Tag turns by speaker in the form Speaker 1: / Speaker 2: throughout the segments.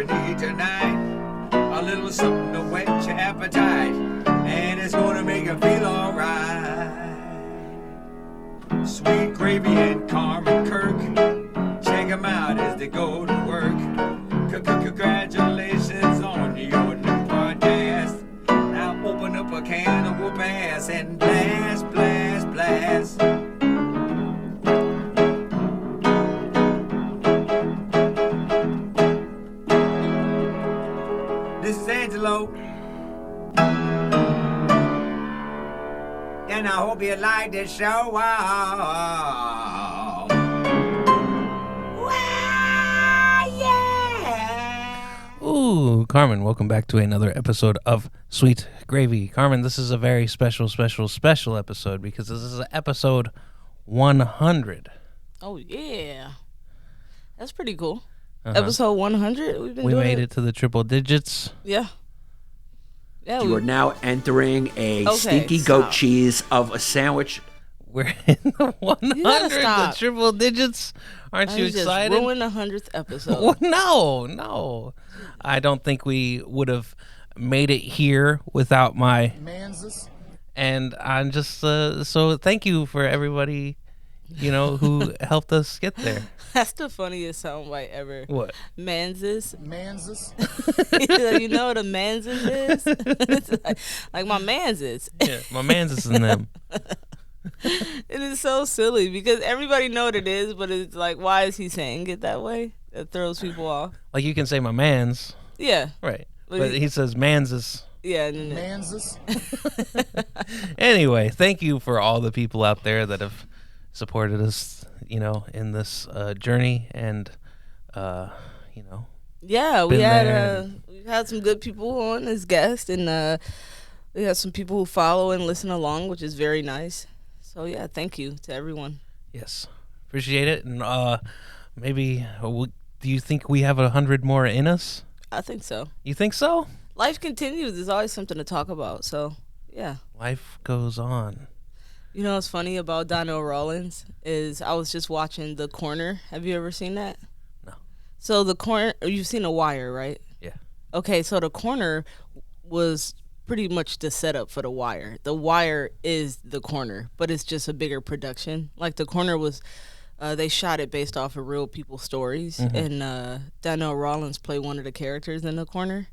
Speaker 1: you need tonight. A little something to whet your appetite, and it's gonna make you feel alright. Sweet Gravy and Carmen Kirk, check them out as they go to work. Congratulations on your new podcast. Now open up a can of whoop ass and blast, blast, blast. This is Angelo. And I hope you like this show. Wow, yeah.
Speaker 2: Ooh, Carmen, welcome back to another episode of Sweet Gravy. Carmen, this is a very special episode because this is episode 100.
Speaker 3: Oh, yeah. That's pretty cool.
Speaker 2: Uh-huh.
Speaker 3: Episode 100?
Speaker 2: We made it to the triple digits.
Speaker 3: Yeah. Yeah.
Speaker 1: You are now entering a stinky
Speaker 3: stop.
Speaker 1: goat cheese of a sandwich.
Speaker 2: We're in the 100, the
Speaker 3: stop.
Speaker 2: triple digits. Aren't you excited?
Speaker 3: Just ruined the 100th episode.
Speaker 2: Well, no. I don't think we would have made it here without my
Speaker 4: Manses.
Speaker 2: And I'm just so thank you for everybody, who helped us get there.
Speaker 3: That's the funniest soundbite ever.
Speaker 2: What?
Speaker 3: Manses.
Speaker 4: Manses.
Speaker 3: You know what a Manses is? It's like my Manses.
Speaker 2: Yeah, my man's is in them.
Speaker 3: It is so silly because everybody know what it is, but it's like, why is he saying it that way? That throws people off.
Speaker 2: Like you can say my man's,
Speaker 3: Yeah.
Speaker 2: right? But he says man's is.
Speaker 3: Yeah. And then
Speaker 4: Manses.
Speaker 2: Anyway, thank you for all the people out there that have supported us, in this journey, and
Speaker 3: yeah,
Speaker 2: been
Speaker 3: we've had some good people on as guests, and we have some people who follow and listen along, which is very nice. So yeah, thank you to everyone.
Speaker 2: yes, appreciate it. And maybe do you think we have 100 more in us?
Speaker 3: I think so.
Speaker 2: You think so?
Speaker 3: Life continues. There's always something to talk about. So yeah.
Speaker 2: Life goes on.
Speaker 3: You know what's funny about Donnell Rawlings is I was just watching The Corner. Have you ever seen that?
Speaker 2: No.
Speaker 3: So The Corner, you've seen The Wire, right?
Speaker 2: Yeah.
Speaker 3: Okay, so The Corner was pretty much the setup for The Wire. The Wire is The Corner, but it's just a bigger production. Like The Corner was, they shot it based off of real people's stories, and Donnell Rawlings played one of the characters in The Corner.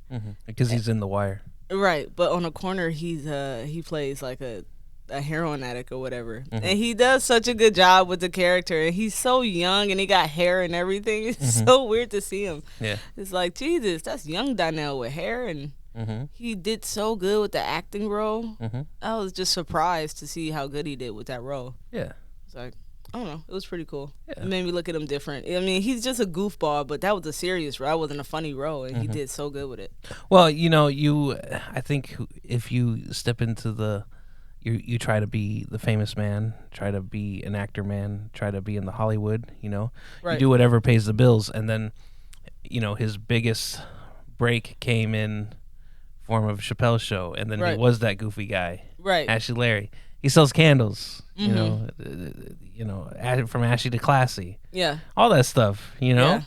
Speaker 2: Because he's in The Wire.
Speaker 3: Right, but on The Corner, he plays like a heroin addict or whatever, and he does such a good job with the character, and he's so young and he got hair and everything. It's so weird to see him.
Speaker 2: Yeah.
Speaker 3: It's like, Jesus, that's young Donnell with hair, and he did so good with the acting role. I was just surprised to see how good he did with that role.
Speaker 2: Yeah.
Speaker 3: It's like, I don't know, it was pretty cool.
Speaker 2: Yeah.
Speaker 3: It made me look at him different. I mean, he's just a goofball, but that was a serious role. That wasn't a funny role, and he did so good with it.
Speaker 2: Well, I think if you step into you try to be the famous man, try to be an actor man, try to be in the Hollywood, you
Speaker 3: Right.
Speaker 2: do whatever pays the bills. And then, his biggest break came in form of Chappelle's Show. And then he
Speaker 3: Right.
Speaker 2: was that goofy guy,
Speaker 3: Right.
Speaker 2: Ashy Larry. He sells candles, from ashy to classy,
Speaker 3: Yeah.
Speaker 2: all that stuff,
Speaker 3: Yeah.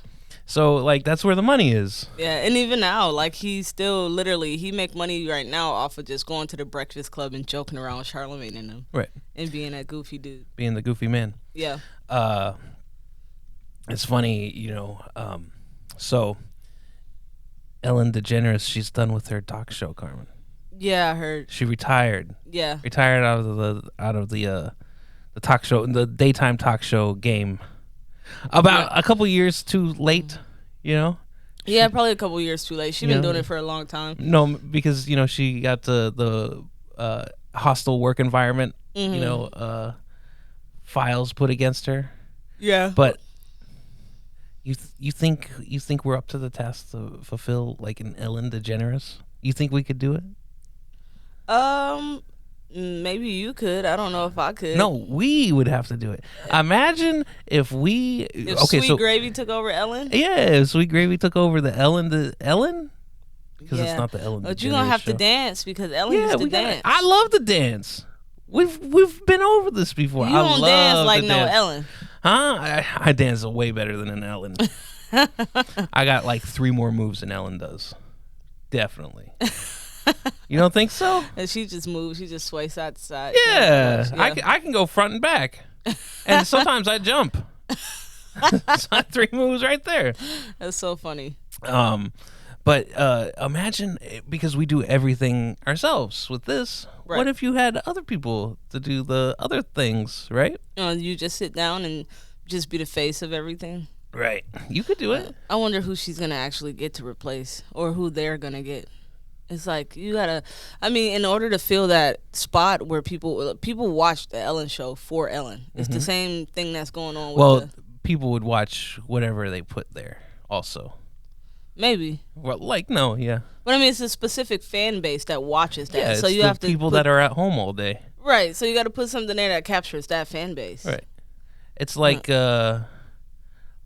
Speaker 2: So like, that's where the money is.
Speaker 3: Yeah, and even now, like, he's still literally, he make money right now off of just going to the Breakfast Club and joking around with Charlamagne and them.
Speaker 2: Right.
Speaker 3: And being that goofy dude.
Speaker 2: Being the goofy man.
Speaker 3: Yeah.
Speaker 2: It's funny, so Ellen DeGeneres, she's done with her talk show, Carmen.
Speaker 3: Yeah, I heard.
Speaker 2: She retired
Speaker 3: Yeah.
Speaker 2: out of the talk show, the daytime talk show game. About a couple years too late,
Speaker 3: Yeah, probably a couple years too late. She's been doing it for a long time.
Speaker 2: No, because she got the hostile work environment, files put against her.
Speaker 3: Yeah.
Speaker 2: But you think we're up to the task to fulfill like an Ellen DeGeneres? You think we could do it?
Speaker 3: Maybe you could. I don't know if I could.
Speaker 2: No, we would have to do it. Imagine if we
Speaker 3: Sweet Gravy took over Ellen.
Speaker 2: Yeah, if Sweet Gravy took over the Ellen because it's not the Ellen.
Speaker 3: But you're gonna have to dance because Ellen used to dance.
Speaker 2: I love to dance. We've been over this before.
Speaker 3: You don't dance like
Speaker 2: to
Speaker 3: no
Speaker 2: dance.
Speaker 3: Ellen.
Speaker 2: Huh? I dance way better than an Ellen. I got like 3 more moves than Ellen does. Definitely. You don't think so?
Speaker 3: And she just moves. She just sways side to side.
Speaker 2: Yeah.
Speaker 3: Yeah.
Speaker 2: I can go front and back. And sometimes I jump. So 3 moves right there.
Speaker 3: That's so funny.
Speaker 2: But imagine, because we do everything ourselves with this.
Speaker 3: Right.
Speaker 2: What if you had other people to do the other things, right?
Speaker 3: You just sit down and just be the face of everything.
Speaker 2: Right. You could do it.
Speaker 3: I wonder who she's gonna actually get to replace, or who they're gonna get. It's like you gotta. I mean, in order to fill that spot where people watch the Ellen show for Ellen, it's the same thing that's going on. With
Speaker 2: Well, people would watch whatever they put there also.
Speaker 3: maybe,
Speaker 2: Well, like, no, yeah.
Speaker 3: but I mean, it's a specific fan base that watches that.
Speaker 2: Yeah,
Speaker 3: so
Speaker 2: it's
Speaker 3: you
Speaker 2: the
Speaker 3: have to
Speaker 2: people that are at home all day.
Speaker 3: right. So you got to put something there that captures that fan base.
Speaker 2: Right. It's like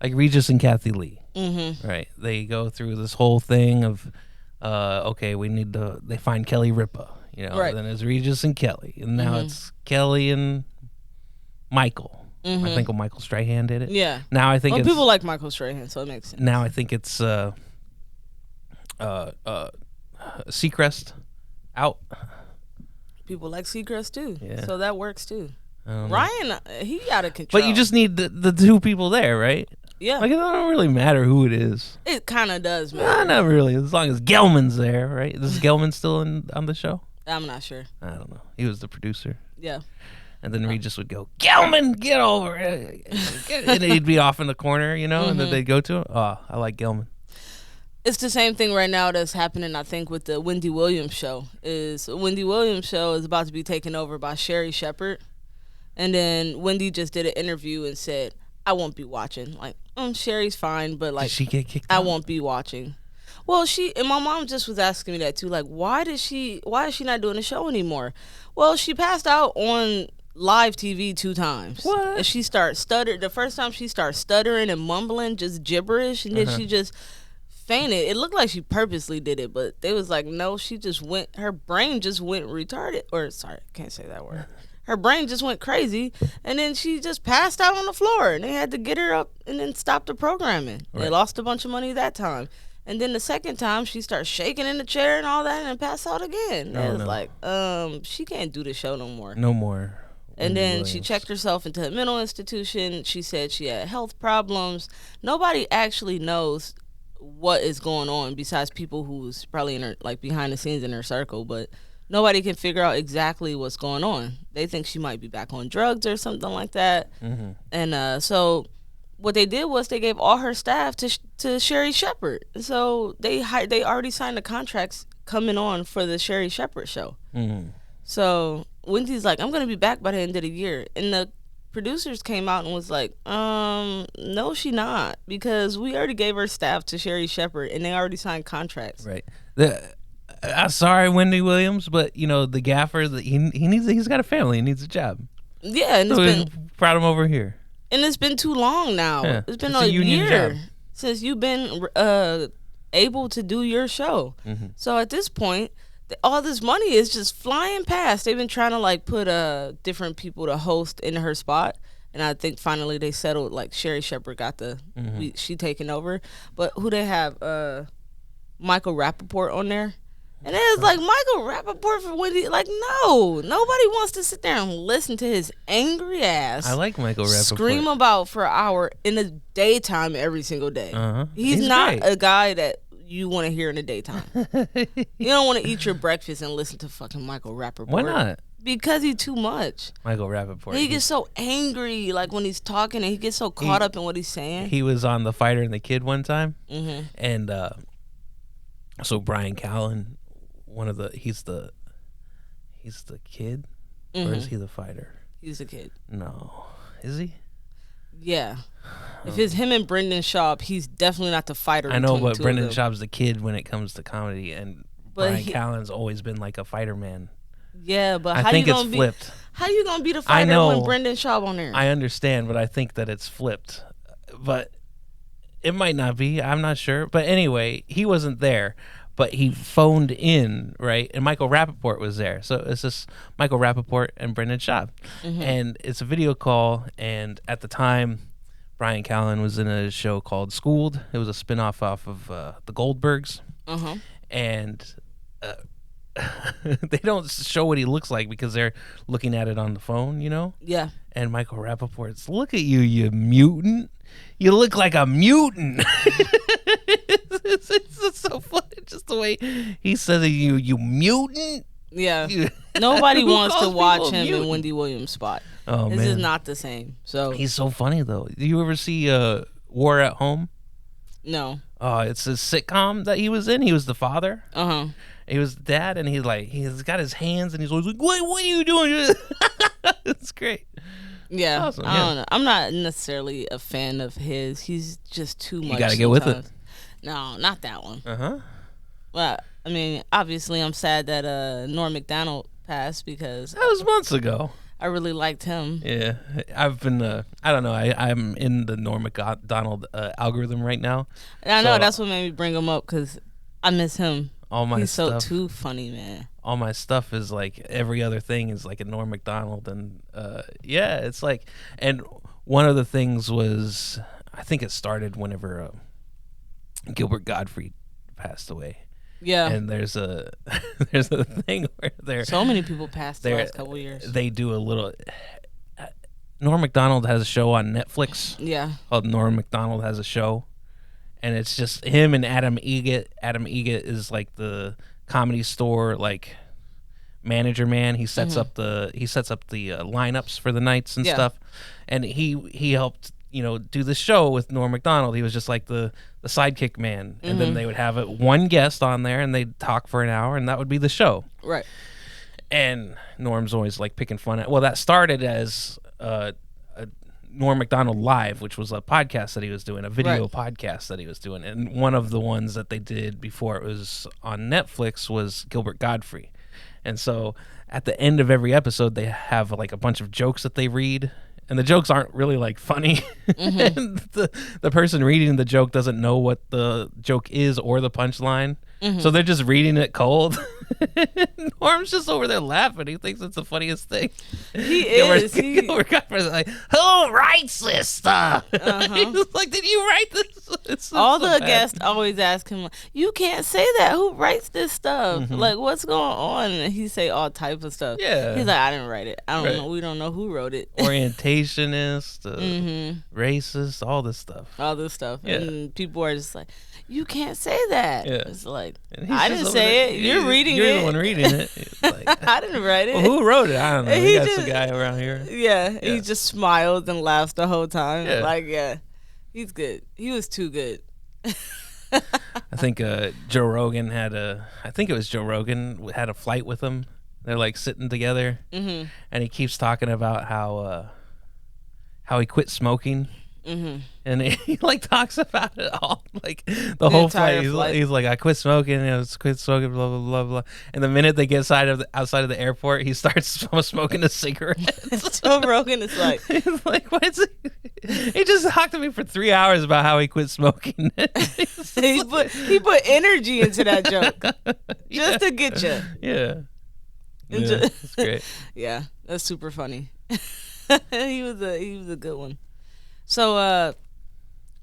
Speaker 2: Regis and Kathy Lee.
Speaker 3: Mm-hmm.
Speaker 2: Right. They go through this whole thing of, okay, they find Kelly Ripa, you know,
Speaker 3: Right.
Speaker 2: then it's Regis and Kelly, and now it's Kelly and Michael. I think Michael Strahan did it.
Speaker 3: Yeah.
Speaker 2: Now I think
Speaker 3: Well,
Speaker 2: it's
Speaker 3: people like Michael Strahan, so it makes sense.
Speaker 2: now I think it's Seacrest out.
Speaker 3: People like Seacrest too,
Speaker 2: Yeah.
Speaker 3: so that works too.
Speaker 2: I don't know.
Speaker 3: Ryan, he out of control.
Speaker 2: But you just need the 2 people there, right?
Speaker 3: yeah,
Speaker 2: Like, it don't really matter who it is.
Speaker 3: it kind of does, man.
Speaker 2: Not really, as long as Gelman's there, right? Is Gelman still on the show?
Speaker 3: I'm not sure.
Speaker 2: I don't know. He was the producer.
Speaker 3: Yeah.
Speaker 2: And then Regis would go, Gelman, get over it. And he'd be off in the corner, you know, and then they'd go to him. Oh, I like Gelman.
Speaker 3: It's the same thing right now that's happening, I think, with the Wendy Williams show. Wendy Williams show is about to be taken over by Sherry Shepherd. And then Wendy just did an interview and said, I won't be watching. Like, Sherry's fine, but like,
Speaker 2: Did she get kicked
Speaker 3: I
Speaker 2: out?
Speaker 3: won't be watching. Well, and my mom just was asking me that too. Like, why is she not doing the show anymore? Well, she passed out on live TV 2 times.
Speaker 2: What?
Speaker 3: And she stuttering. The first time she started stuttering and mumbling, just gibberish, and then she just fainted. It looked like she purposely did it, but they was like, no, her brain just went retarded. Or, sorry, I can't say that word. Her brain just went crazy, and then she just passed out on the floor, and they had to get her up and then stop the programming. They lost a bunch of money that time. And then the second time, she started shaking in the chair and all that, and then passed out again. And it was like, she can't do the show no more.
Speaker 2: No more.
Speaker 3: And
Speaker 2: Wendy
Speaker 3: then she
Speaker 2: Williams.
Speaker 3: checked herself into a mental institution. She said she had health problems. Nobody actually knows what is going on besides people who's probably in her, like, behind the scenes in her circle, but nobody can figure out exactly what's going on. They think she might be back on drugs or something like that. And so what they did was they gave all her staff to Sherry Shepherd. So they already signed the contracts coming on for the Sherry Shepherd show. So Wendy's like, I'm going to be back by the end of the year. And the producers came out and was like, no, she not, because we already gave her staff to Sherry Shepherd and they already signed contracts.
Speaker 2: Right. Sorry, Wendy Williams, but, you know, the gaffer, he's got a family. He needs a job.
Speaker 3: Yeah, and
Speaker 2: So
Speaker 3: it's
Speaker 2: brought him over here.
Speaker 3: been too long now.
Speaker 2: Yeah,
Speaker 3: It's been
Speaker 2: it's a
Speaker 3: a
Speaker 2: union
Speaker 3: year
Speaker 2: job.
Speaker 3: since you've been able to do your show. So at this point, all this money is just flying past. They've been trying to like put different people to host in her spot, and I think finally they settled. Like Sherry Shepherd got she taking over, but who they have? Michael Rappaport on there. And it's like, Michael Rappaport for Wendy. Like, no, nobody wants to sit there and listen to his angry ass.
Speaker 2: I like Michael Rappaport.
Speaker 3: Scream about for an hour in the daytime every single day. He's not
Speaker 2: great.
Speaker 3: a guy that you want to hear in the daytime. You don't want to eat your breakfast and listen to fucking Michael Rappaport.
Speaker 2: Why not?
Speaker 3: Because he's too much.
Speaker 2: Michael Rappaport.
Speaker 3: He gets so angry, like when he's talking, and he gets so caught up in what he's saying.
Speaker 2: He was on The Fighter and the Kid one time,
Speaker 3: Mm-hmm.
Speaker 2: and so Brian Callen, he's the kid, or is he the fighter?
Speaker 3: He's a kid.
Speaker 2: No, is he?
Speaker 3: Yeah. If it's him and Brendan Schaub, he's definitely not the fighter.
Speaker 2: I know,
Speaker 3: between the
Speaker 2: but
Speaker 3: two of
Speaker 2: Brendan
Speaker 3: them.
Speaker 2: Schaub's the kid when it comes to comedy, and
Speaker 3: But
Speaker 2: Brian Callen's always been like a fighter man.
Speaker 3: Yeah, but
Speaker 2: I
Speaker 3: how
Speaker 2: think
Speaker 3: you
Speaker 2: it's
Speaker 3: gonna
Speaker 2: flipped.
Speaker 3: How you gonna be the
Speaker 2: I
Speaker 3: fighter
Speaker 2: know.
Speaker 3: when Brendan Schaub on there?
Speaker 2: I understand, but I think that it's flipped. But it might not be. I'm not sure. But anyway, he wasn't there. But he phoned in, right? And Michael Rappaport was there. So it's just Michael Rappaport and Brendan Schaub. And it's a video call. And at the time, Bryan Callen was in a show called Schooled. It was a spinoff off of the Goldbergs, and they don't show what he looks like because they're looking at it on the phone, you know?
Speaker 3: Yeah.
Speaker 2: And Michael Rappaport's, look at you, you mutant. You look like a mutant. it's so funny, just the way he says it, you mutant.
Speaker 3: Yeah. Nobody
Speaker 2: Who
Speaker 3: wants to
Speaker 2: calls
Speaker 3: watch
Speaker 2: people
Speaker 3: him in
Speaker 2: mutant?
Speaker 3: Wendy Williams' spot.
Speaker 2: Oh,
Speaker 3: This
Speaker 2: man.
Speaker 3: is not the same. So
Speaker 2: He's so funny, though. Do you ever see War at Home?
Speaker 3: no.
Speaker 2: It's a sitcom that he was in. He was the father. He was the dad, and he's got his hands, and he's always like, what are you doing? It's great.
Speaker 3: Yeah.
Speaker 2: Awesome,
Speaker 3: I
Speaker 2: yeah.
Speaker 3: don't know. I'm not necessarily a fan of his. He's just too much.
Speaker 2: You gotta get with it.
Speaker 3: sometimes. No, not that one.
Speaker 2: Uh-huh.
Speaker 3: Well, I mean, obviously, I'm sad that Norm Macdonald passed because
Speaker 2: That was months ago.
Speaker 3: I really liked him.
Speaker 2: Yeah. I've been, I don't know, I'm in the Norm Macdonald algorithm right now.
Speaker 3: And I know
Speaker 2: So-
Speaker 3: that's what made me bring him up because I miss him.
Speaker 2: All my
Speaker 3: He's so
Speaker 2: stuff.
Speaker 3: too funny, man.
Speaker 2: All my stuff is like every other thing is like a Norm Macdonald, and yeah, it's like, and one of the things was, I think it started whenever Gilbert Gottfried passed away,
Speaker 3: Yeah.
Speaker 2: and there's a there's a thing where
Speaker 3: So many people passed the
Speaker 2: they're-
Speaker 3: last couple years.
Speaker 2: they do a little. Norm Macdonald has a show on Netflix
Speaker 3: Yeah.
Speaker 2: called Norm Macdonald Has a Show, and it's just him and Adam Egget. Adam Egget is like the Comedy Store like manager man. He sets up the lineups for the nights and
Speaker 3: Yeah.
Speaker 2: stuff, and he helped do the show with Norm Macdonald. He was just like the sidekick man, and then they would have one guest on there, and they'd talk for an hour, and that would be the show.
Speaker 3: Right.
Speaker 2: And Norm's always like picking fun at. Well, that started as a Norm Macdonald Live, which was a podcast that he was doing, a video podcast that he was doing. And one of the ones that they did before it was on Netflix was Gilbert Gottfried. And so at the end of every episode, they have like a bunch of jokes that they read. And the jokes aren't really like funny. And the person reading the joke doesn't know what the joke is or the punchline. So they're just reading it cold. Norm's just over there laughing. He thinks it's the funniest thing.
Speaker 3: He is.
Speaker 2: Gilbert Gottfried's like, who writes this stuff? He's like, did you write this? It's
Speaker 3: All
Speaker 2: so
Speaker 3: the
Speaker 2: bad.
Speaker 3: guests always ask him, "You can't say that. Who writes this stuff? Like, what's going on?" And he say all type of stuff.
Speaker 2: Yeah.
Speaker 3: He's like, "I didn't write it. I don't
Speaker 2: Right.
Speaker 3: know. We don't know who wrote it."
Speaker 2: Orientationist, racist, all this stuff.
Speaker 3: All this stuff.
Speaker 2: Yeah.
Speaker 3: And people are just like, "You can't say that."
Speaker 2: Yeah.
Speaker 3: It's like,
Speaker 2: And he's
Speaker 3: I
Speaker 2: just
Speaker 3: didn't
Speaker 2: over
Speaker 3: say
Speaker 2: there-
Speaker 3: it. You're reading
Speaker 2: You're
Speaker 3: it.
Speaker 2: the one reading it. It's like,
Speaker 3: I didn't write it.
Speaker 2: well, who wrote it? I don't know.
Speaker 3: He
Speaker 2: We got
Speaker 3: just-
Speaker 2: some guy around here.
Speaker 3: Yeah,
Speaker 2: Yeah.
Speaker 3: he just smiles and laughs the whole time.
Speaker 2: Yeah.
Speaker 3: Like, yeah, he's good. He was too good.
Speaker 2: I think Joe Rogan I think it was Joe Rogan had a flight with him. They're like sitting together, and he keeps talking about how he quit smoking. And he like talks about it all, like the whole
Speaker 3: entire
Speaker 2: flight.
Speaker 3: flight.
Speaker 2: He's like, I quit smoking, quit smoking, blah blah blah blah. And the minute they get outside of the airport, he starts smoking a cigarette.
Speaker 3: Joe Rogan is like,
Speaker 2: He's like, what is it? He just talked to me for 3 hours about how he quit smoking.
Speaker 3: he put energy into that joke just to get you.
Speaker 2: Yeah.
Speaker 3: And
Speaker 2: Yeah,
Speaker 3: ju-
Speaker 2: that's great.
Speaker 3: Yeah, that's super funny. he was a good one. So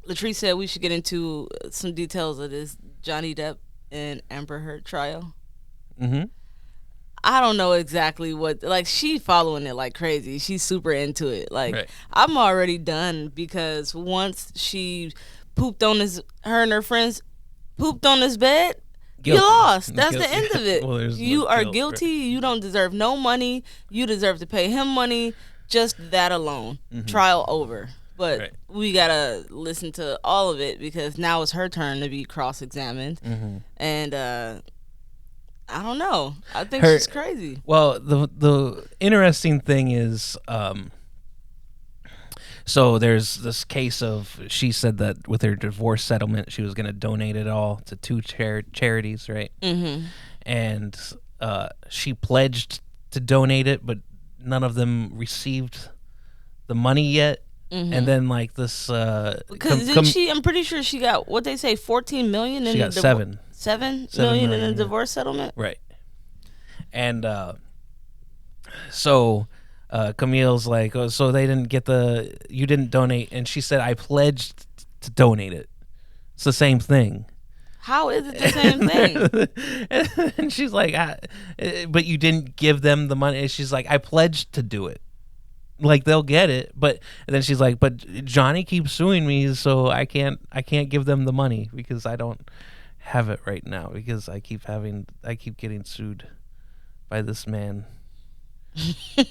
Speaker 3: Latrice said we should get into some details of this Johnny Depp and Amber Heard trial.
Speaker 2: Mm-hmm.
Speaker 3: I don't know exactly what, like, she following it like crazy. She's super into it. Like,
Speaker 2: Right.
Speaker 3: I'm already done because once she her and her friends pooped on his bed,
Speaker 2: Guilty.
Speaker 3: you lost. That's
Speaker 2: Guilty.
Speaker 3: the end of it.
Speaker 2: Well, there's
Speaker 3: You
Speaker 2: no
Speaker 3: are
Speaker 2: guilt,
Speaker 3: guilty.
Speaker 2: right.
Speaker 3: You don't deserve no money. You deserve to pay him money. Just that alone. Trial over. But
Speaker 2: Right.
Speaker 3: we got to listen to all of it because now it's her turn to be cross-examined. And I don't know. I think she's crazy.
Speaker 2: Well, the interesting thing is, so there's this case of, she said that with her divorce settlement, she was going to donate it all to two charities, right? Mm-hmm. And she pledged to donate it, but none of them received the money yet. And then like this,
Speaker 3: Because I'm pretty sure she got, what they say, 14 million in
Speaker 2: She got
Speaker 3: the
Speaker 2: seven.
Speaker 3: 7
Speaker 2: 7
Speaker 3: million in
Speaker 2: million,
Speaker 3: a
Speaker 2: yeah.
Speaker 3: divorce settlement.
Speaker 2: Right. And so Camille's like, oh, so they didn't get you didn't donate, and she said, I pledged to donate it. It's the same thing.
Speaker 3: How is it the same thing?
Speaker 2: And she's like, but you didn't give them the money. And she's like, I pledged to do it. Like, they'll get it, but and then she's like, but Johnny keeps suing me, so I can't give them the money because I don't have it right now because I keep getting sued by this man.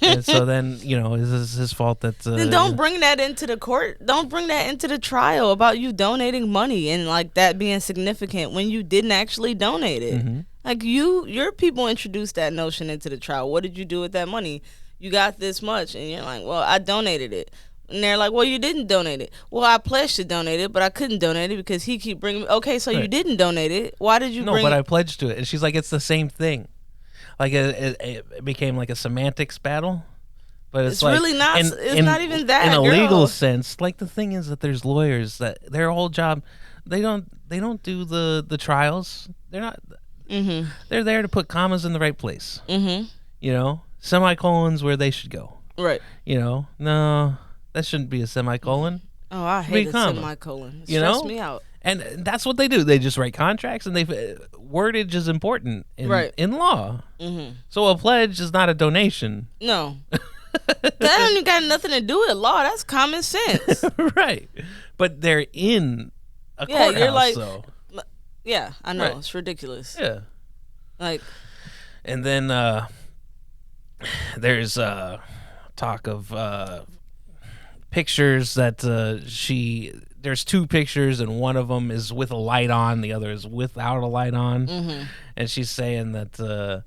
Speaker 2: And so then, it's his fault that
Speaker 3: then don't bring that into the court. Don't bring that into the trial about you donating money and like that being significant when you didn't actually donate it.
Speaker 2: Mm-hmm.
Speaker 3: Like your people introduced that notion into the trial. What did you do with that money? You got this much, and you're like, well, I donated it. And they're like, well, you didn't donate it. Well, I pledged to donate it, but I couldn't donate it because he keep bringing me. Okay, so you didn't donate it. Why did you bring
Speaker 2: No, but I pledged to it. And she's like, it's the same thing. Like, it became like a semantics battle. But it's like,
Speaker 3: really not. It's not even that.
Speaker 2: In a
Speaker 3: girl.
Speaker 2: legal sense, like the thing is that there's lawyers that their whole job, they don't do the trials. They're not.
Speaker 3: Mm-hmm.
Speaker 2: They're there to put commas in the right place.
Speaker 3: Mm-hmm.
Speaker 2: Semicolons where they should go.
Speaker 3: Right.
Speaker 2: No, that shouldn't be a semicolon.
Speaker 3: Oh, I hate a semicolon. It stressed me out.
Speaker 2: And that's what they do. They just write contracts, and wordage is important in law.
Speaker 3: Mm-hmm.
Speaker 2: So a pledge is not a donation.
Speaker 3: No. That ain't got nothing to do with law. That's common sense.
Speaker 2: Right. But they're in a courthouse,
Speaker 3: you're like,
Speaker 2: though.
Speaker 3: Yeah, I know.
Speaker 2: Right.
Speaker 3: It's ridiculous.
Speaker 2: Yeah.
Speaker 3: Like.
Speaker 2: And then there's talk of pictures that there's two pictures, and one of them is with a light on, the other is without a light on.
Speaker 3: Mm-hmm.
Speaker 2: And she's saying that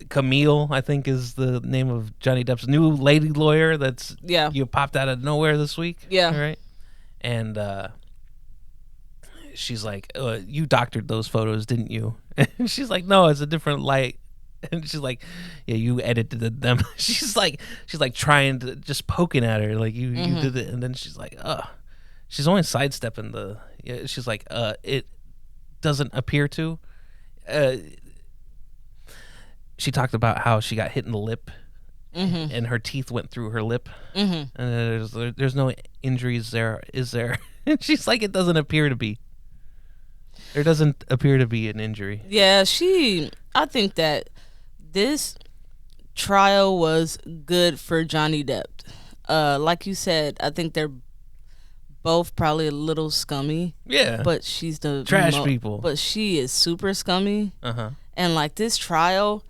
Speaker 2: Camille, I think, is the name of Johnny Depp's new lady lawyer that's you popped out of nowhere this week.
Speaker 3: Yeah.
Speaker 2: Right? And she's like, you doctored those photos, didn't you? And she's like, no, it's a different light. And she's like, yeah, you edited them. she's like trying to, just poking at her, like, you did it. And then she's like, she's only sidestepping she's like, it doesn't appear to. She talked about how she got hit in the lip, and her teeth went through her lip, and there's no injuries there, is there? And she's like, it doesn't appear to be. There doesn't appear to be an injury.
Speaker 3: Yeah, I think that this trial was good for Johnny Depp. Like you said, I think they're both probably a little scummy.
Speaker 2: Yeah.
Speaker 3: But she's the
Speaker 2: trash people.
Speaker 3: But she is super scummy.
Speaker 2: Uh-huh.
Speaker 3: And like this trial,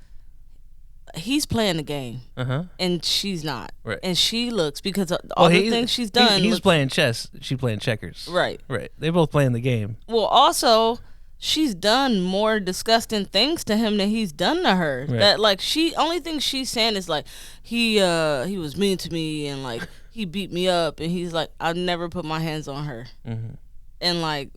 Speaker 3: he's playing the game.
Speaker 2: Uh-huh.
Speaker 3: And she's not.
Speaker 2: Right.
Speaker 3: And she looks, because all the things she's done.
Speaker 2: He's playing chess. She's playing checkers.
Speaker 3: Right.
Speaker 2: Right. They both playing the game.
Speaker 3: Well, also, she's done more disgusting things to him than he's done to her.
Speaker 2: Right.
Speaker 3: That like only thing she's saying is like he was mean to me, and like he beat me up, and he's like, I've never put my hands on her.
Speaker 2: Mm-hmm.
Speaker 3: And like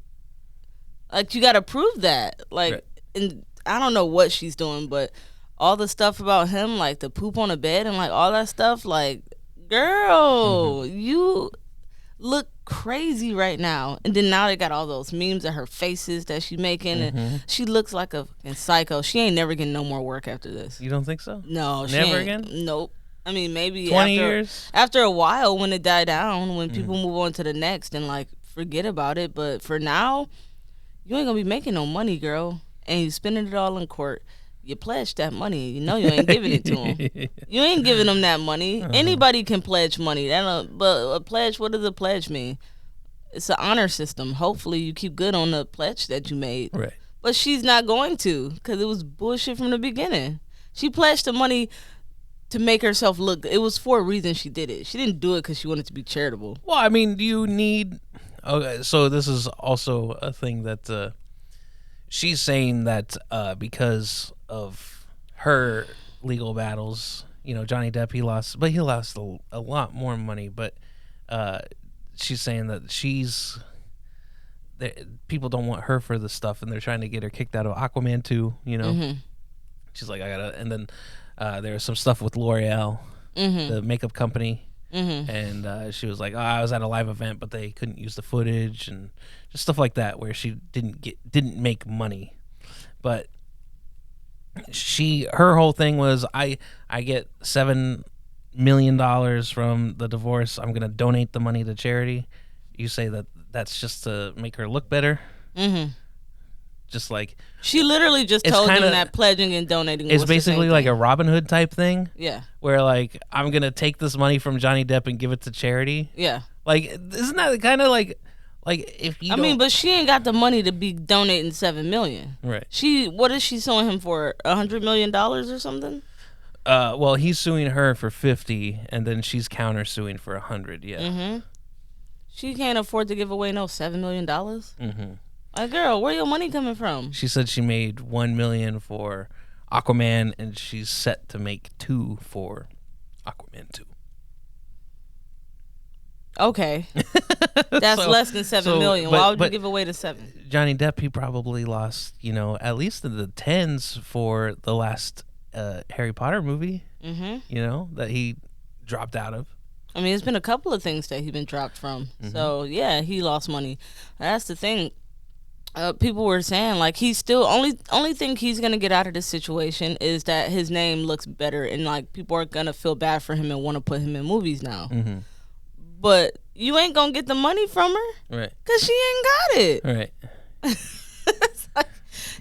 Speaker 3: you got to prove that. Like,
Speaker 2: right.
Speaker 3: And I don't know what she's doing, but all the stuff about him, like the poop on the bed and like all that stuff, like, girl, you look crazy right now. And then now they got all those memes of her faces that she's making, and she looks like a psycho. She ain't never getting no more work after this.
Speaker 2: You don't think so?
Speaker 3: No,
Speaker 2: never again.
Speaker 3: Nope. I mean, maybe
Speaker 2: 20 years
Speaker 3: after a while, when it died down, when people move on to the next and like forget about it. But for now, you ain't gonna be making no money, girl, and you spending it all in court. You pledged that money. You know you ain't giving it to him. You ain't giving them that money. Anybody can pledge money. But a pledge, what does a pledge mean? It's an honor system. Hopefully you keep good on the pledge that you made.
Speaker 2: Right.
Speaker 3: But she's not going to, because it was bullshit from the beginning. She pledged the money to make herself look. It was for a reason she did it. She didn't do it because she wanted to be charitable.
Speaker 2: Well, I mean, do you need... Okay, so this is also a thing that she's saying that because of her legal battles, Johnny Depp, he lost a lot more money, but she's saying that people don't want her for the stuff, and they're trying to get her kicked out of Aquaman 2, She's like, I gotta... And then there was some stuff with L'Oreal, the makeup company. And she was like, I was at a live event, but they couldn't use the footage, and just stuff like that, where she didn't make money. But her whole thing was, I get 7 million from the divorce. I'm gonna donate the money to charity. You say that that's just to make her look better.
Speaker 3: Mm-hmm.
Speaker 2: Just like
Speaker 3: She literally just
Speaker 2: It's
Speaker 3: told him
Speaker 2: kinda-
Speaker 3: that pledging and donating
Speaker 2: it's
Speaker 3: was the
Speaker 2: basically
Speaker 3: same
Speaker 2: like
Speaker 3: thing.
Speaker 2: a Robin Hood type thing,
Speaker 3: Yeah,
Speaker 2: where like I'm gonna take this money from Johnny Depp and give it to charity.
Speaker 3: yeah.
Speaker 2: Like, isn't that kind of like if you?
Speaker 3: I mean, but she ain't got the money to be donating $7 million.
Speaker 2: right.
Speaker 3: What is she suing him for? $100 million or something?
Speaker 2: Well, he's suing her for 50, and then she's countersuing for 100. Yeah.
Speaker 3: Mm-hmm. She can't afford to give away no $7 million.
Speaker 2: Mm-hmm.
Speaker 3: Like, girl, where your money coming from?
Speaker 2: She said she made $1 million for Aquaman, and she's set to make 2 for Aquaman 2.
Speaker 3: Okay, that's
Speaker 2: So-
Speaker 3: less than $7
Speaker 2: so-
Speaker 3: million.
Speaker 2: but-
Speaker 3: Why would you
Speaker 2: but-
Speaker 3: give away the 7?
Speaker 2: Johnny Depp, he probably lost, at least in the tens for the last Harry Potter movie.
Speaker 3: Mm-hmm.
Speaker 2: That he dropped out of.
Speaker 3: I mean, it's been a couple of things that he's been dropped from.
Speaker 2: Mm-hmm.
Speaker 3: So yeah, he lost money. That's the thing. People were saying like he's still only thing he's gonna get out of this situation is that his name looks better and like people are gonna feel bad for him and want to put him in movies now.
Speaker 2: Mm-hmm.
Speaker 3: But you ain't gonna get the money from her
Speaker 2: Right.
Speaker 3: because she ain't got it.
Speaker 2: Right.
Speaker 3: It's like,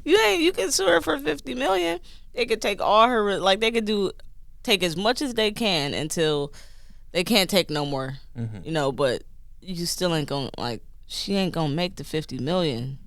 Speaker 3: you can sue her for $50 million. They could take all her they could take as much as they can until they can't take no more.
Speaker 2: Mm-hmm.
Speaker 3: But you still ain't gonna she ain't gonna make the $50 million.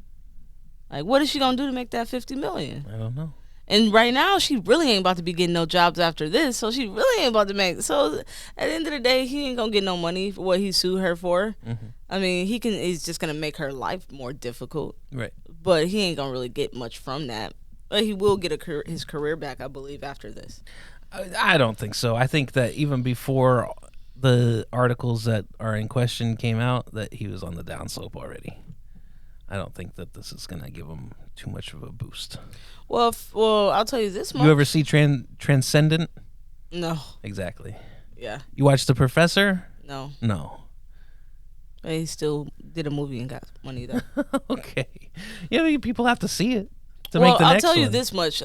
Speaker 3: Like, what is she gonna do to make that $50 million?
Speaker 2: I don't know.
Speaker 3: And right now, she really ain't about to be getting no jobs after this, so she really ain't about to make. So at the end of the day, he ain't gonna get no money for what he sued her for.
Speaker 2: Mm-hmm.
Speaker 3: I mean, he's just gonna make her life more difficult,
Speaker 2: Right.
Speaker 3: but he ain't gonna really get much from that. But he will get his career back, I believe, after this.
Speaker 2: I don't think so. I think that even before the articles that are in question came out, that he was on the downslope already. I don't think that this is going to give him too much of a boost.
Speaker 3: Well, I'll tell you this much.
Speaker 2: You ever see Transcendent?
Speaker 3: No.
Speaker 2: Exactly.
Speaker 3: Yeah.
Speaker 2: You watched The Professor?
Speaker 3: No.
Speaker 2: No.
Speaker 3: But he still did a movie and got money though.
Speaker 2: Okay. Yeah, I mean, people have to see it to
Speaker 3: Well,
Speaker 2: make the
Speaker 3: I'll
Speaker 2: next
Speaker 3: tell you
Speaker 2: one.
Speaker 3: this much: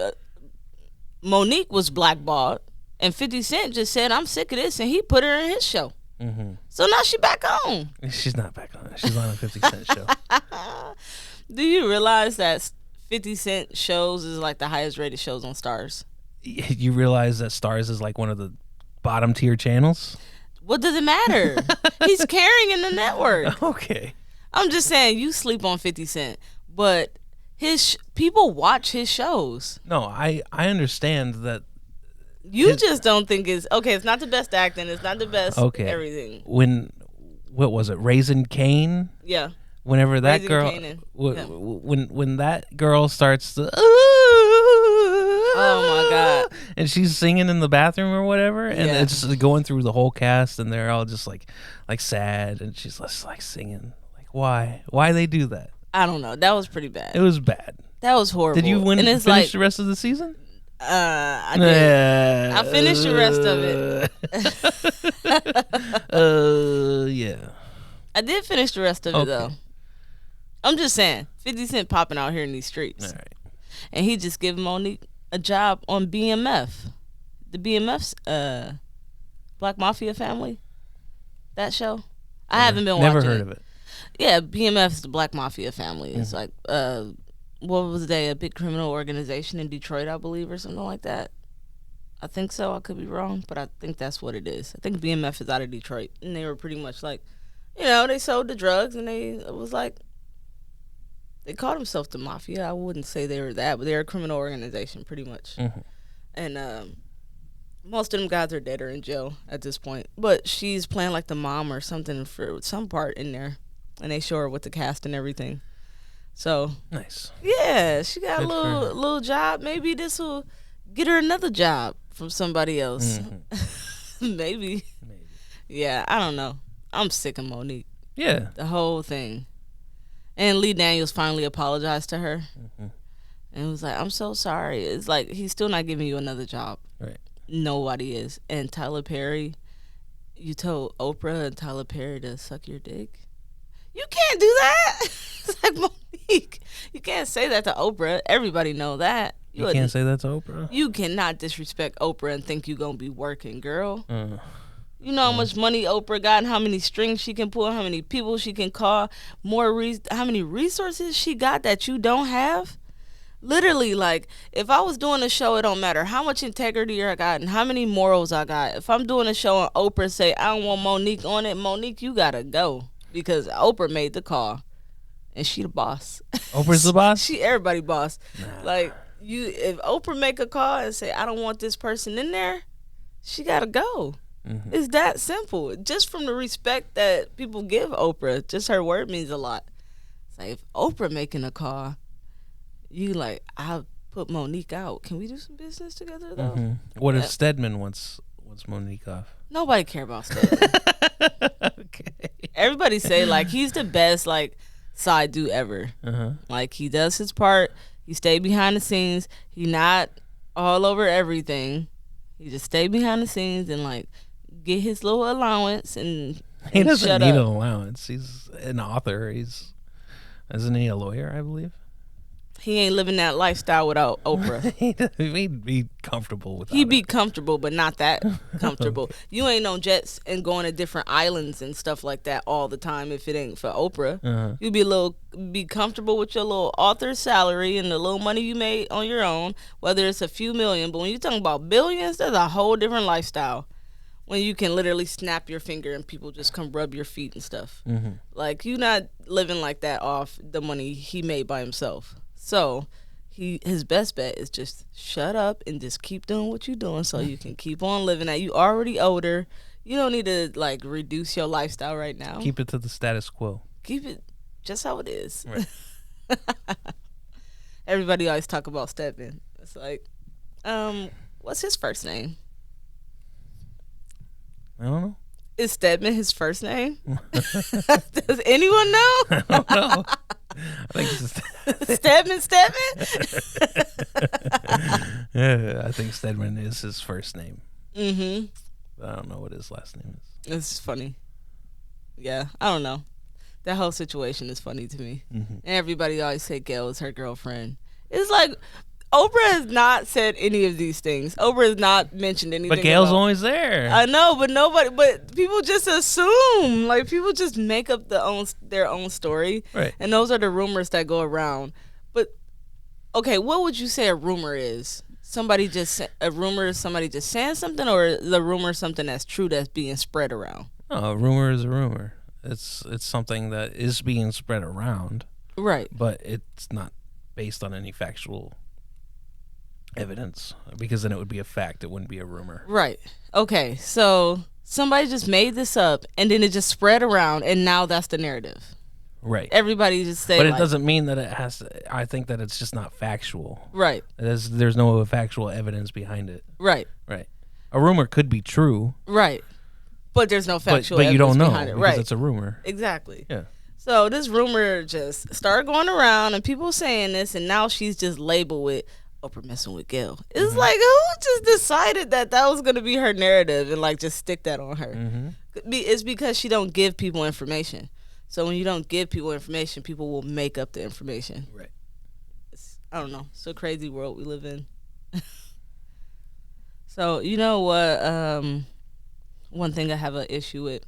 Speaker 3: Monique was blackballed, and 50 Cent just said, "I'm sick of this," and he put her in his show.
Speaker 2: Mm-hmm.
Speaker 3: So now she back on.
Speaker 2: She's not back on it. She's on a 50 Cent show.
Speaker 3: Do you realize that 50 Cent shows is like the highest rated shows on Stars?
Speaker 2: You realize that Stars is like one of the bottom tier channels?
Speaker 3: What does it matter? He's carrying the network.
Speaker 2: Okay.
Speaker 3: I'm just saying, you sleep on 50 Cent, but his people watch his shows.
Speaker 2: No, I understand that.
Speaker 3: You just don't think it's okay. It's not the best acting. It's not the best
Speaker 2: Okay.
Speaker 3: everything.
Speaker 2: What was it, Raising Cane?
Speaker 3: Yeah.
Speaker 2: Whenever that
Speaker 3: Raising
Speaker 2: girl,
Speaker 3: Kanan. Yeah.
Speaker 2: when that girl starts to,
Speaker 3: Oh my God.
Speaker 2: and she's singing in the bathroom or whatever, and
Speaker 3: Yeah.
Speaker 2: it's just going through the whole cast, and they're all just like sad, and she's just like singing, like why they do that?
Speaker 3: I don't know. That was pretty bad.
Speaker 2: It was bad.
Speaker 3: That was horrible.
Speaker 2: Did you
Speaker 3: And it's
Speaker 2: finish
Speaker 3: like,
Speaker 2: the rest of the season?
Speaker 3: I did. I finished the rest of
Speaker 2: it. Yeah.
Speaker 3: I did finish the rest of it
Speaker 2: Okay.
Speaker 3: though. I'm just saying, 50 Cent popping out here in these streets,
Speaker 2: All right.
Speaker 3: and he just gave Monique a job on BMF, the BMF's Black Mafia Family. That show, I haven't been
Speaker 2: Never
Speaker 3: watching.
Speaker 2: heard of it.
Speaker 3: Yeah, BMF's the Black Mafia Family. It's like what was they? A big criminal organization in Detroit, I believe, or something like that. I think so. I could be wrong, but I think that's what it is. I think BMF is out of Detroit, and they were pretty much like, they sold the drugs, and it was like, they called themselves the Mafia. I wouldn't say they were that, but they're a criminal organization, pretty much.
Speaker 2: Mhm.
Speaker 3: And most of them guys are dead or in jail at this point. But she's playing like the mom or something for some part in there, and they show her with the cast and everything. So
Speaker 2: Nice.
Speaker 3: yeah, she got
Speaker 2: Good
Speaker 3: a
Speaker 2: for her.
Speaker 3: little job. Maybe this will get her another job from somebody else.
Speaker 2: Mhm.
Speaker 3: Maybe.
Speaker 2: Maybe.
Speaker 3: Yeah, I don't know. I'm sick of Monique.
Speaker 2: Yeah.
Speaker 3: The whole thing. And Lee Daniels finally apologized to her.
Speaker 2: Mhm.
Speaker 3: And was like, I'm so sorry. It's like, he's still not giving you another job.
Speaker 2: Right.
Speaker 3: Nobody is. And Tyler Perry, you told Oprah and Tyler Perry to suck your dick? You can't do that. It's like, Monique, you can't say that to Oprah. Everybody know that.
Speaker 2: You can't say that's Oprah.
Speaker 3: You cannot disrespect Oprah and think you gonna be working, girl.
Speaker 2: Uh,
Speaker 3: You know how much money Oprah got and how many strings she can pull, how many people she can call, how many resources she got that you don't have. Literally, like, if I was doing a show, it don't matter how much integrity I got and how many morals I got. If I'm doing a show and Oprah say, I don't want Monique on it, Monique, you gotta go. Because Oprah made the call. And she the boss.
Speaker 2: Oprah's the boss?
Speaker 3: She everybody boss. Like, if Oprah make a call and say, I don't want this person in there, she gotta go.
Speaker 2: Mm-hmm.
Speaker 3: It's that simple. Just from the respect that people give Oprah, just her word means a lot. It's like, if Oprah making a call, you like, I'll put Monique out. Can we do some business together though?
Speaker 2: Mm-hmm. What if Stedman wants Monique off?
Speaker 3: Nobody care about Stedman.
Speaker 2: Okay.
Speaker 3: Everybody say like he's the best like side dude ever. Like he does his part. He stay behind the scenes. He not all over everything. He just stay behind the scenes and like get his little allowance and
Speaker 2: He doesn't
Speaker 3: shut
Speaker 2: need
Speaker 3: up.
Speaker 2: an allowance. He's an author. Isn't he a lawyer, I believe?
Speaker 3: He ain't living that lifestyle without Oprah.
Speaker 2: He'd be comfortable with
Speaker 3: He'd be comfortable, but not that comfortable. You ain't on jets and going to different islands and stuff like that all the time if it ain't for Oprah. You'd be comfortable with your little author salary and the little money you made on your own, whether it's a few million. But when you're talking about billions, that's a whole different lifestyle. When you can literally snap your finger and people just come rub your feet and stuff. Like, you're not living like that off the money he made by himself. So his best bet is just shut up and just keep doing what you're doing so you can keep on living that. You already older. You don't need to like reduce your lifestyle right now.
Speaker 2: Keep it to the status quo.
Speaker 3: Keep it just how it is.
Speaker 2: Right.
Speaker 3: Everybody always talk about Stedman. It's like, what's his first name?
Speaker 2: I don't know.
Speaker 3: Is Stedman his first name? Does anyone know?
Speaker 2: I don't know. I think
Speaker 3: Stedman?
Speaker 2: yeah, I think Stedman is his first name.
Speaker 3: Mm-hmm.
Speaker 2: But I don't know what his last name is.
Speaker 3: It's funny. Yeah, I don't know. That whole situation is funny to me. And everybody always say Gail is her girlfriend. It's like, Oprah has not said any of these things. Oprah has not mentioned anything.
Speaker 2: But Gail's
Speaker 3: about,
Speaker 2: always there.
Speaker 3: I know, but people just assume. Like, people just make up their own story.
Speaker 2: Right.
Speaker 3: And those are the rumors that go around. But, okay, what would you say a rumor is? Somebody just saying something, or the rumor something that's true that's being spread around?
Speaker 2: No, a rumor is a rumor. It's something that is being spread around.
Speaker 3: Right.
Speaker 2: But it's not based on any factual evidence, because then it would be a fact. It wouldn't be a rumor.
Speaker 3: Right. Okay. So somebody just made this up, and then it just spread around, and now that's the narrative.
Speaker 2: Right.
Speaker 3: Everybody just say,
Speaker 2: but it
Speaker 3: like,
Speaker 2: doesn't mean that it has to. I think that it's just not factual.
Speaker 3: right.
Speaker 2: There's no factual evidence behind it.
Speaker 3: Right.
Speaker 2: Right. A rumor could be true,
Speaker 3: Right. But there's no factual
Speaker 2: but you
Speaker 3: evidence
Speaker 2: don't know
Speaker 3: behind it.
Speaker 2: because
Speaker 3: Right.
Speaker 2: it's a rumor.
Speaker 3: Exactly.
Speaker 2: Yeah.
Speaker 3: So this rumor just started going around, and people saying this, and now she's just labeled with Oprah messing with Gail. It's like, who just decided that was going to be her narrative and like just stick that on her? It's because she don't give people information. So when you don't give people information, people will make up the information.
Speaker 2: Right.
Speaker 3: I don't know. It's a crazy world we live in. So you know what? One thing I have an issue with.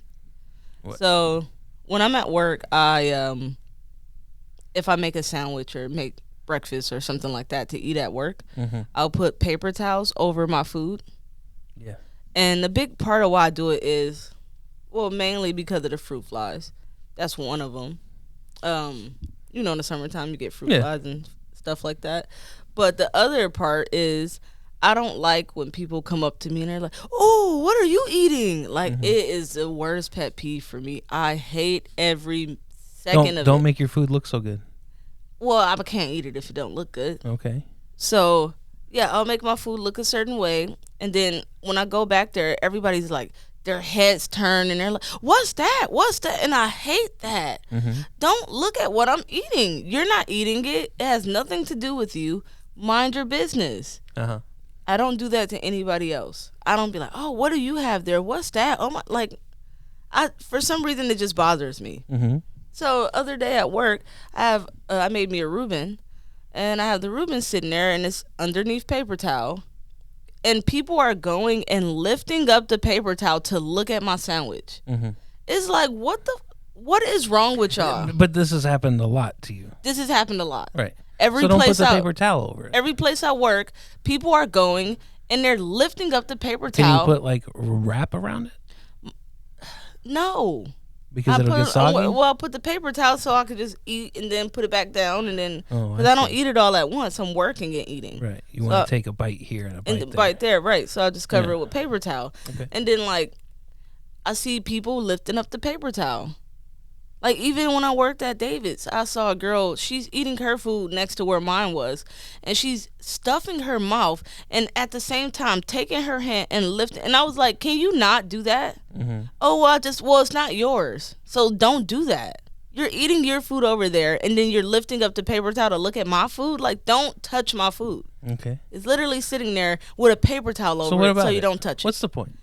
Speaker 2: What?
Speaker 3: So when I'm at work, if I make a sandwich or make breakfast or something like that to eat at work, I'll put paper towels over my food.
Speaker 2: Yeah.
Speaker 3: And the big part of why I do it is, well, mainly because of the fruit flies. That's one of them. You know, in the summertime you get fruit flies and stuff like that. But the other part is, I don't like when people come up to me and they're like, "Oh, what are you eating?" Like, it is the worst pet peeve for me. I hate every second of it.
Speaker 2: Don't make your food look so good.
Speaker 3: Well, I can't eat it if it don't look good.
Speaker 2: Okay.
Speaker 3: So, yeah, I'll make my food look a certain way. And then when I go back there, everybody's like, their heads turn and they're like, what's that? What's that? And I hate that. Don't look at what I'm eating. You're not eating it. It has nothing to do with you. Mind your business. I don't do that to anybody else. I don't be like, oh, what do you have there? What's that? Oh my, like, for some reason it just bothers me. So other day at work, I made me a Reuben, and I have the Reuben sitting there, and it's underneath paper towel. And people are going and lifting up the paper towel to look at my sandwich.
Speaker 2: Mm-hmm.
Speaker 3: It's like, what is wrong with y'all?
Speaker 2: But this has happened a lot to you.
Speaker 3: This has happened a lot.
Speaker 2: Right.
Speaker 3: Every
Speaker 2: so don't
Speaker 3: place
Speaker 2: put the
Speaker 3: I,
Speaker 2: paper towel over it.
Speaker 3: every place I work, people are going and they're lifting up the paper
Speaker 2: Can
Speaker 3: towel.
Speaker 2: you put like wrap around it?
Speaker 3: No.
Speaker 2: Because it'll get soggy?
Speaker 3: Well, I put the paper towel so I could just eat and then put it back down, and then because
Speaker 2: I
Speaker 3: I don't
Speaker 2: see.
Speaker 3: eat it all at once. I'm working and eating.
Speaker 2: Right. You want to take a bite here and a bite
Speaker 3: And
Speaker 2: there.
Speaker 3: right there, right. So I just cover
Speaker 2: Yeah.
Speaker 3: it with paper towel.
Speaker 2: Okay.
Speaker 3: And then like I see people lifting up the paper towel. Like even when I worked at David's, I saw a girl, she's eating her food next to where mine was, and she's stuffing her mouth and at the same time taking her hand and lifting. And I was like, can you not do that?
Speaker 2: Mm-hmm.
Speaker 3: Oh, well, it's not yours. So don't do that. You're eating your food over there, and then you're lifting up the paper towel to look at my food. Like, don't touch my food.
Speaker 2: Okay.
Speaker 3: It's literally sitting there with a paper towel over
Speaker 2: what
Speaker 3: it
Speaker 2: about
Speaker 3: so you
Speaker 2: it?
Speaker 3: don't touch it.
Speaker 2: What's the point?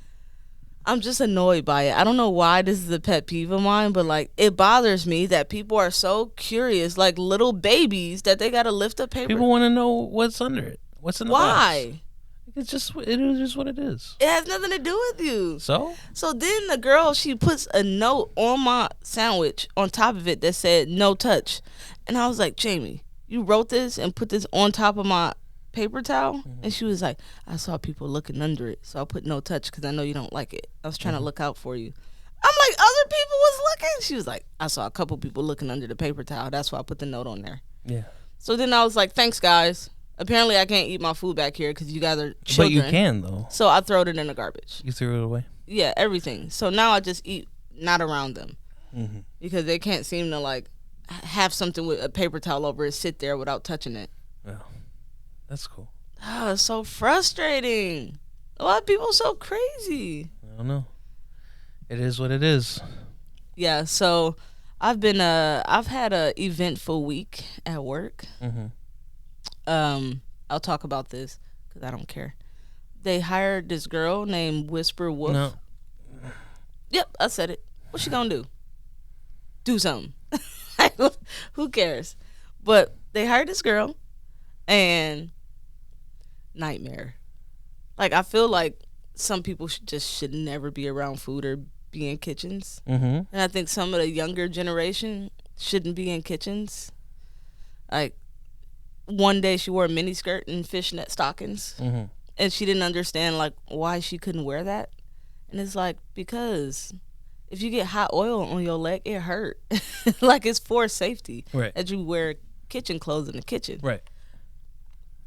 Speaker 3: I'm just annoyed by it. I don't know why this is a pet peeve of mine, but like it bothers me that people are so curious, like little babies, that they gotta lift up paper.
Speaker 2: People want to know what's under it. What's in the box.
Speaker 3: Why?
Speaker 2: It is just what it is.
Speaker 3: It has nothing to do with you.
Speaker 2: So?
Speaker 3: So then the girl, she puts a note on my sandwich on top of it that said no touch. And I was like, Jamie, you wrote this and put this on top of my paper towel?
Speaker 2: Mm-hmm.
Speaker 3: And she was like, I saw people looking under it, so I put no touch because I know you don't like it. I was trying to look out for you. I'm like, other people was looking? She was like, I saw a couple people looking under the paper towel. That's why I put the note on there.
Speaker 2: Yeah.
Speaker 3: So then I was like, thanks, guys. Apparently I can't eat my food back here because you guys are children.
Speaker 2: But you can, though.
Speaker 3: So I throw it in the garbage.
Speaker 2: You threw it away?
Speaker 3: Yeah, everything. So now I just eat not around them
Speaker 2: Mm-hmm.
Speaker 3: because they can't seem to like have something with a paper towel over it, sit there without touching it.
Speaker 2: Well, that's cool.
Speaker 3: Oh, it's so frustrating. A lot of people are so crazy.
Speaker 2: I don't know. It is what it is.
Speaker 3: Yeah, so I've had a eventful week at work.
Speaker 2: Mm-hmm.
Speaker 3: I'll talk about this because I don't care. They hired this girl named Whisper Wolf.
Speaker 2: No.
Speaker 3: Yep, I said it. What's she gonna do? Do something. Who cares? But they hired this girl, and nightmare. Like I feel like some people should never be around food or be in kitchens,
Speaker 2: Mm-hmm.
Speaker 3: and I think some of the younger generation shouldn't be in kitchens. Like one day she wore a mini skirt and fishnet stockings,
Speaker 2: Mm-hmm.
Speaker 3: and she didn't understand like why she couldn't wear that. And it's like, because if you get hot oil on your leg, it hurt. Like it's for safety
Speaker 2: Right.
Speaker 3: that you wear kitchen clothes in the kitchen.
Speaker 2: Right.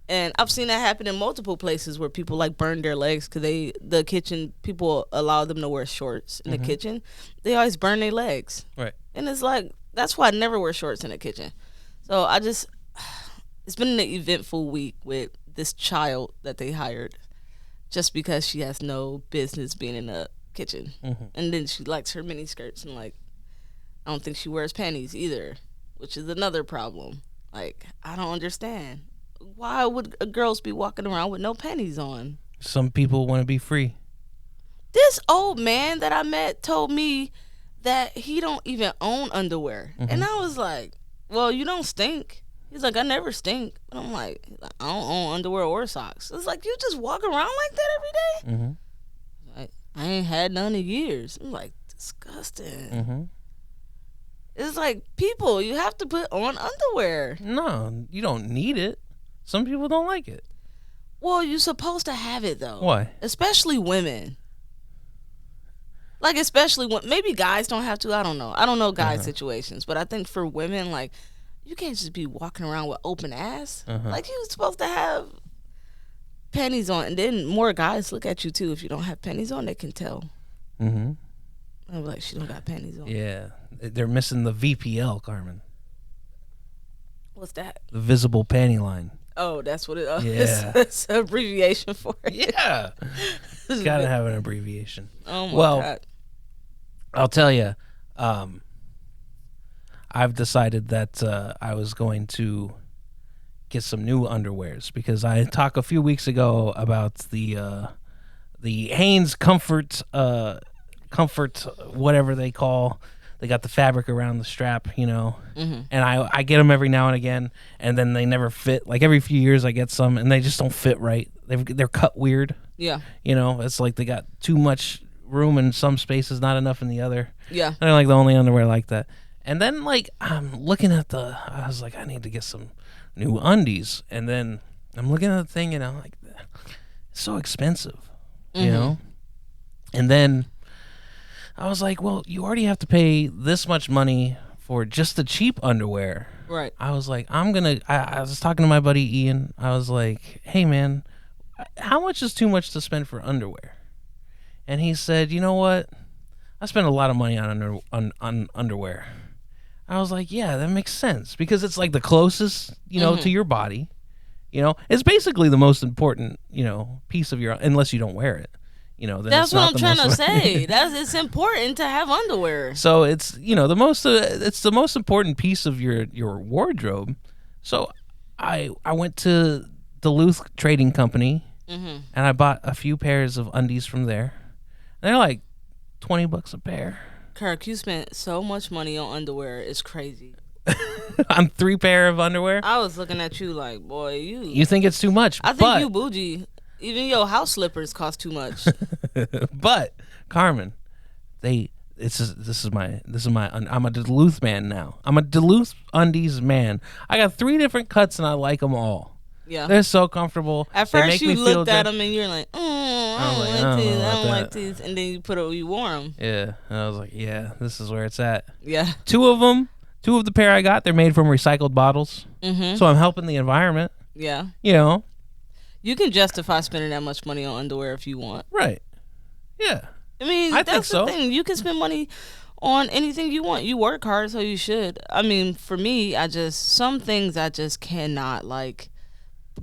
Speaker 3: And I've seen that happen in multiple places where people like burn their legs because the kitchen people allow them to wear shorts in the kitchen. They always burn their legs.
Speaker 2: Right.
Speaker 3: And it's like, that's why I never wear shorts in the kitchen. So it's been an eventful week with this child that they hired just because she has no business being in the kitchen.
Speaker 2: Mm-hmm.
Speaker 3: And then she likes her mini skirts, and like I don't think she wears panties either, which is another problem. Like I don't understand. Why would girls be walking around with no panties on?
Speaker 2: Some people want to be free.
Speaker 3: This old man that I met told me that he don't even own underwear. And I was like, well, you don't stink. He's like, I never stink. And I'm like, I don't own underwear or socks. It's like, you just walk around like that every day?
Speaker 2: Mm-hmm.
Speaker 3: Like, I ain't had none in years. I'm like, disgusting.
Speaker 2: Mm-hmm.
Speaker 3: It's like, people, you have to put on underwear.
Speaker 2: No, you don't need it. Some people don't like it.
Speaker 3: Well, you're supposed to have it, though.
Speaker 2: Why?
Speaker 3: Especially women. Like, especially when, maybe guys don't have to. I don't know. I don't know guys' situations. But I think for women, like, you can't just be walking around with open ass. Like, you're supposed to have panties on. And then more guys look at you, too. If you don't have panties on, they can tell.
Speaker 2: Mm-hmm.
Speaker 3: I'm like, she don't got panties on.
Speaker 2: Yeah. They're missing the VPL, Carmen.
Speaker 3: What's that?
Speaker 2: The visible panty line.
Speaker 3: Oh, that's what it is.
Speaker 2: Yeah.
Speaker 3: It's an abbreviation for it.
Speaker 2: Yeah. Gotta have an abbreviation.
Speaker 3: Oh, my
Speaker 2: Well,
Speaker 3: God.
Speaker 2: I'll tell you, I've decided that I was going to get some new underwears because I talked a few weeks ago about the Hanes Comfort, whatever they call they got the fabric around the strap, you know,
Speaker 3: Mm-hmm.
Speaker 2: and I get them every now and again, and then they never fit. Like every few years, I get some, and they just don't fit right. They're cut weird,
Speaker 3: Yeah.
Speaker 2: you know. It's like they got too much room in some spaces, not enough in the other.
Speaker 3: Yeah.
Speaker 2: They're like the only underwear like that. And then like I'm looking at I was like, I need to get some new undies, and then I'm looking at the thing, and I'm like, it's so expensive, you know. And then I was like, well, you already have to pay this much money for just the cheap underwear.
Speaker 3: Right.
Speaker 2: I was like, I was talking to my buddy Ian. I was like, hey man, how much is too much to spend for underwear? And he said, you know what? I spend a lot of money on underwear. I was like, yeah, that makes sense because it's like the closest, you know, to your body. You know, it's basically the most important, you know, piece of your, unless you don't wear it. You know, then
Speaker 3: That's
Speaker 2: it's not
Speaker 3: what I'm
Speaker 2: the
Speaker 3: trying
Speaker 2: most-
Speaker 3: to say. It's important to have underwear.
Speaker 2: So it's, you know, it's the most important piece of your wardrobe. So I went to Duluth Trading Company and I bought a few pairs of undies from there. And they're like $20 a pair.
Speaker 3: Kirk, you spent so much money on underwear. It's crazy.
Speaker 2: On 3 pair of underwear.
Speaker 3: I was looking at you like, boy,
Speaker 2: You think it's too much?
Speaker 3: I think
Speaker 2: but,
Speaker 3: you bougie. Even your house slippers cost too much.
Speaker 2: But Carmen, this is my I'm a Duluth man now. I'm a Duluth undies man. I got 3 different cuts and I like them all.
Speaker 3: Yeah.
Speaker 2: They're so comfortable.
Speaker 3: At
Speaker 2: They
Speaker 3: first
Speaker 2: make
Speaker 3: you
Speaker 2: me feel
Speaker 3: looked at
Speaker 2: good.
Speaker 3: them and you're like, I
Speaker 2: I'm
Speaker 3: don't
Speaker 2: like,
Speaker 3: like these. I
Speaker 2: about
Speaker 3: don't like
Speaker 2: that.
Speaker 3: these. And then you wore them.
Speaker 2: Yeah, and I was like, yeah, this is where it's at.
Speaker 3: Yeah.
Speaker 2: 2 of the pair I got, they're made from recycled bottles.
Speaker 3: Mm-hmm.
Speaker 2: So I'm helping the environment.
Speaker 3: Yeah.
Speaker 2: You know,
Speaker 3: You can justify spending that much money on underwear if you want.
Speaker 2: right? Yeah.
Speaker 3: I mean,
Speaker 2: I
Speaker 3: that's
Speaker 2: think
Speaker 3: the
Speaker 2: so.
Speaker 3: thing. You can spend money on anything you want. You work hard, so you should. I mean, for me, some things I just cannot like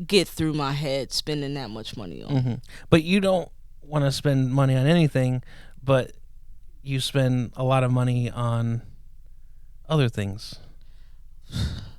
Speaker 3: get through my head spending that much money on.
Speaker 2: But you don't want to spend money on anything, but you spend a lot of money on other things.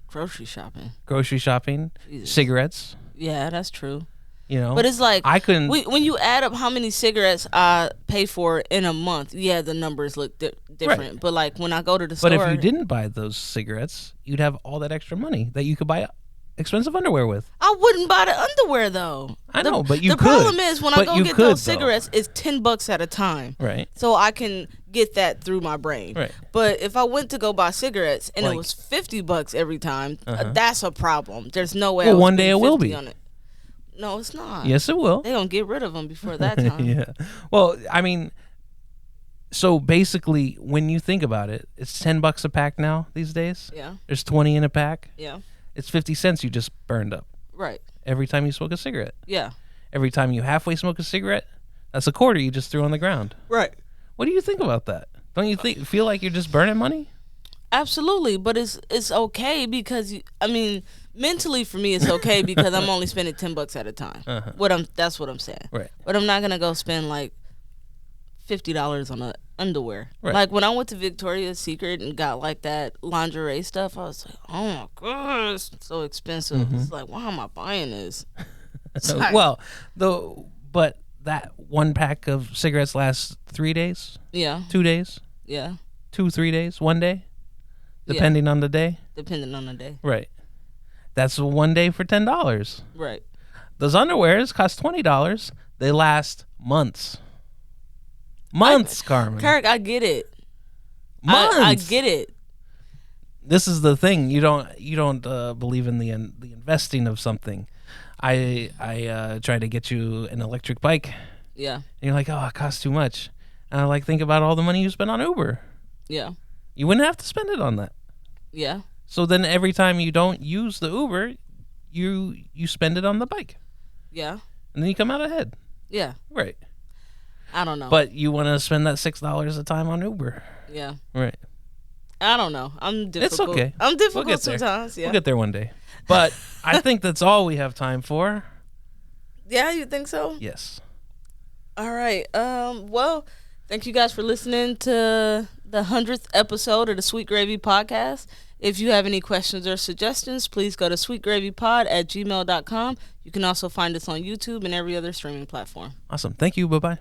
Speaker 3: Grocery shopping.
Speaker 2: Grocery shopping,
Speaker 3: Jesus.
Speaker 2: cigarettes,
Speaker 3: Yeah, that's true.
Speaker 2: you know.
Speaker 3: But it's like
Speaker 2: I couldn't
Speaker 3: when you add up how many cigarettes I pay for in a month, yeah, the numbers look different.
Speaker 2: Right.
Speaker 3: But like when I go to the
Speaker 2: But
Speaker 3: store,
Speaker 2: if you didn't buy those cigarettes, you'd have all that extra money that you could buy expensive underwear with.
Speaker 3: I wouldn't buy the underwear though.
Speaker 2: I know, but you
Speaker 3: the
Speaker 2: could.
Speaker 3: problem is when I
Speaker 2: But
Speaker 3: go
Speaker 2: you
Speaker 3: get
Speaker 2: could,
Speaker 3: those
Speaker 2: though.
Speaker 3: cigarettes, it's $10 at a time.
Speaker 2: Right.
Speaker 3: So I can get that through my brain.
Speaker 2: Right.
Speaker 3: But if I went to go buy cigarettes and
Speaker 2: Like-
Speaker 3: it was $50 every time, that's a problem. There's no way.
Speaker 2: Well,
Speaker 3: I would
Speaker 2: one day
Speaker 3: spend
Speaker 2: it will
Speaker 3: 50
Speaker 2: be.
Speaker 3: on it. No, it's not.
Speaker 2: Yes, it will.
Speaker 3: They gonna get rid of them before that time.
Speaker 2: Yeah. Well, I mean, so basically, when you think about it, it's $10 a pack now these days.
Speaker 3: Yeah.
Speaker 2: There's 20 in a pack.
Speaker 3: Yeah.
Speaker 2: It's 50 cents you just burned up
Speaker 3: Right.
Speaker 2: every time you smoke a cigarette.
Speaker 3: Yeah.
Speaker 2: Every time you halfway smoke a cigarette, that's a quarter you just threw on the ground.
Speaker 3: Right.
Speaker 2: What do you think about that? Don't you feel like you're just burning money?
Speaker 3: Absolutely, but it's okay because mentally for me it's okay because I'm only spending $10 at a time. That's what I'm saying.
Speaker 2: Right.
Speaker 3: But I'm not gonna go spend like $50 on a underwear.
Speaker 2: Right.
Speaker 3: Like when I went to Victoria's Secret and got like that lingerie stuff, I was like, oh my god, it's so expensive. It's like, why am I buying this? It's like-
Speaker 2: Well, but that one pack of cigarettes lasts 3 days,
Speaker 3: yeah,
Speaker 2: 2 days,
Speaker 3: yeah,
Speaker 2: 2-3 days, 1 day,
Speaker 3: Yeah.
Speaker 2: depending on the day.
Speaker 3: depending on the day.
Speaker 2: Right. That's 1 day for $10.
Speaker 3: Right.
Speaker 2: Those underwears cost $20. They last months. Months, Carmen.
Speaker 3: Kirk, I get it.
Speaker 2: Months.
Speaker 3: I get it.
Speaker 2: This is the thing. You don't believe in the investing of something. I try to get you an electric bike, and
Speaker 3: Yeah.
Speaker 2: you're like, oh, it costs too much. And I think about all the money you spend on Uber.
Speaker 3: Yeah.
Speaker 2: You wouldn't have to spend it on that.
Speaker 3: Yeah.
Speaker 2: So then every time you don't use the Uber, you spend it on the bike,
Speaker 3: Yeah.
Speaker 2: and then you come out ahead.
Speaker 3: Yeah.
Speaker 2: Right.
Speaker 3: I don't know.
Speaker 2: But you want to spend that $6 a time on Uber.
Speaker 3: yeah.
Speaker 2: Right.
Speaker 3: I don't know. I'm difficult.
Speaker 2: It's okay.
Speaker 3: I'm difficult
Speaker 2: We'll get there.
Speaker 3: sometimes. Yeah.
Speaker 2: We'll get there one day. But I think that's all we have time for.
Speaker 3: Yeah, you think so?
Speaker 2: Yes.
Speaker 3: All right. Well, thank you guys for listening to the 100th episode of the Sweet Gravy Podcast. If you have any questions or suggestions, please go to sweetgravypod@gmail.com. You can also find us on YouTube and every other streaming platform.
Speaker 2: Awesome. Thank you. Bye-bye.